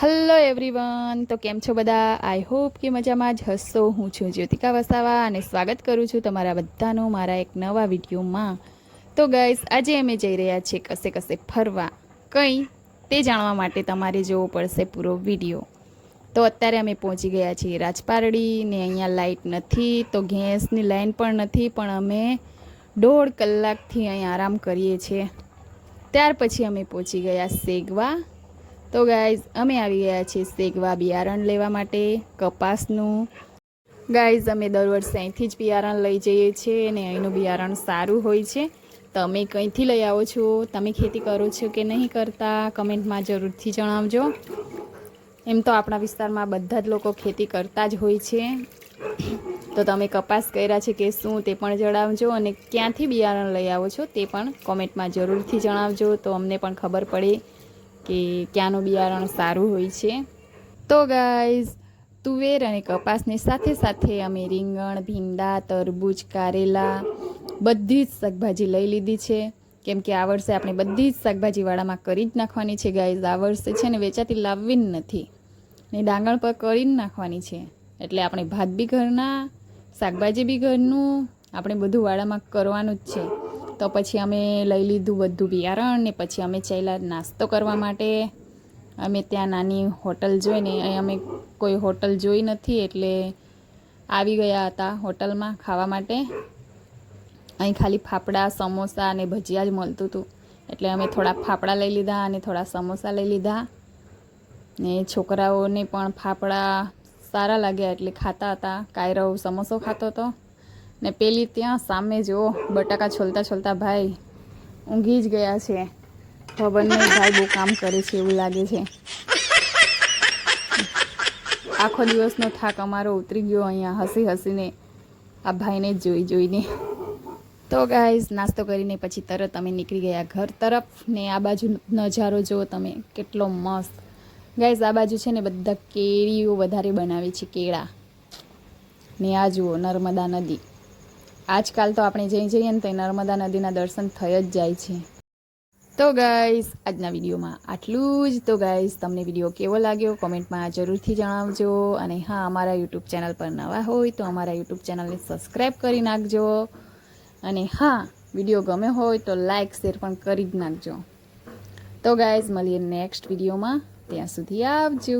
Hello everyone, તો કેમ છો બધા? આઈ હોપ કે મજામાં જ હશો. હું છું જ્યોતિકા વસાવા અને સ્વાગત કરું છું તમારા બધાનું મારા એક નવા વિડીયોમાં. તો ગાઈસ, આજે અમે જઈ રહ્યા છીએ કશે ફરવા. કંઈ તે જાણવા માટે તમારે જોવો પડશે પૂરો વિડીયો. તો અત્યારે અમે પહોંચી ગયા છીએ રાજપારડી ને અહીંયા લાઇટ નથી, તો ગેસની લાઈન પણ નથી, પણ અમે 1.5 કલાકથી અહીં આરામ કરીએ છીએ. ત્યાર પછી અમે પહોંચી ગયા સેગવા. તો ગાઈઝ, અમે આવી ગયા છીએ સેગવા બિયારણ લેવા માટે કપાસનું. ગાઈઝ, અમે દર વર્ષે અહીંથી જ બિયારણ લઈ જઈએ છીએ અને અહીંનું બિયારણ સારું હોય છે. તમે કંઈથી લઈ આવો છો? તમે ખેતી કરો છો કે નહીં કરતા? કમેન્ટમાં જરૂરથી જણાવજો. એમ તો આપણા વિસ્તારમાં બધા જ લોકો ખેતી કરતા જ હોય છે. તો તમે કપાસ કર્યા છે કે શું તે પણ જણાવજો, અને ક્યાંથી બિયારણ લઈ આવો છો તે પણ કોમેન્ટમાં જરૂરથી જણાવજો, તો અમને પણ ખબર પડે કે ક્યાંનું બિયારણ સારું હોય છે. તો ગાઈઝ, તુવેર અને કપાસની સાથે સાથે અમે રીંગણ, ભીંડા, તરબૂચ, કારેલા બધી જ શાકભાજી લઈ લીધી છે. કેમ કે આ વર્ષે આપણે બધી જ શાકભાજીવાળામાં કરી જ નાખવાની છે ગાઈઝ. આ વર્ષે છે ને વેચાતી લાવવી જ નથી ને ડાંગણ પર કરી જ નાખવાની છે. એટલે આપણે ભાત બી ઘરના, શાકભાજી બી ઘરનું, આપણે બધું વાડામાં કરવાનું જ છે. તો પછી અમે લઈ લીધું બધું બિયારણ ને પછી અમે ચાલ્યા નાસ્તો કરવા માટે. અમે ત્યાં નાની હોટલ જોઈને, અહીં અમે કોઈ હોટલ જોઈ નથી એટલે આવી ગયા હતા હોટલમાં ખાવા માટે. અહીં ખાલી ફાફડા, સમોસા અને ભજીયા જ મળતું હતું, એટલે અમે થોડા ફાફડા લઈ લીધા અને થોડા સમોસા લઈ લીધા. ને છોકરાઓને પણ ફાફડા સારા લાગ્યા એટલે ખાતા હતા. કાયરવ સમોસો ખાતો હતો ને પેલી ત્યાં સામે જુઓ બટાકા છોલતા છોલતા ભાઈ ઊંઘી જ ગયા છે. ખબર નહીં, ભાઈ બહુ કામ કરે છે એવું લાગે છે. આખો દિવસનો થાક અમારો ઉતરી ગયો અહીંયા હસી હસીને આ ભાઈને જોઈને. તો ગાઈઝ, નાસ્તો કરીને પછી તરત અમે નીકળી ગયા ઘર તરફ. ને આ બાજુ નજારો જુઓ તમે, કેટલો મસ્ત. ગાઈઝ, આ બાજુ છે ને બધા કેરીઓ વધારે બનાવે છે, કેળા. ને આ જુઓ નર્મદા નદી. આજકાલ તો આપણે જઈએ ને તો નર્મદા નદીના દર્શન થઈ જ જાય છે. તો ગાઈઝ, આજના વિડીયોમાં આટલું જ. તો ગાઈઝ, તમને વિડીયો કેવો લાગ્યો કોમેન્ટમાં જરૂરથી જણાવજો. અને હા, અમારા યુટ્યુબ ચેનલ પર નવા હોય તો અમારા યુટ્યુબ ચેનલને સબસ્ક્રાઈબ કરી નાખજો. અને હા, વિડીયો ગમે હોય તો લાઈક શેર પણ કરી જ નાખજો. તો ગાઈઝ, મળીએ નેક્સ્ટ વિડીયોમાં. ત્યાં સુધી આવજો.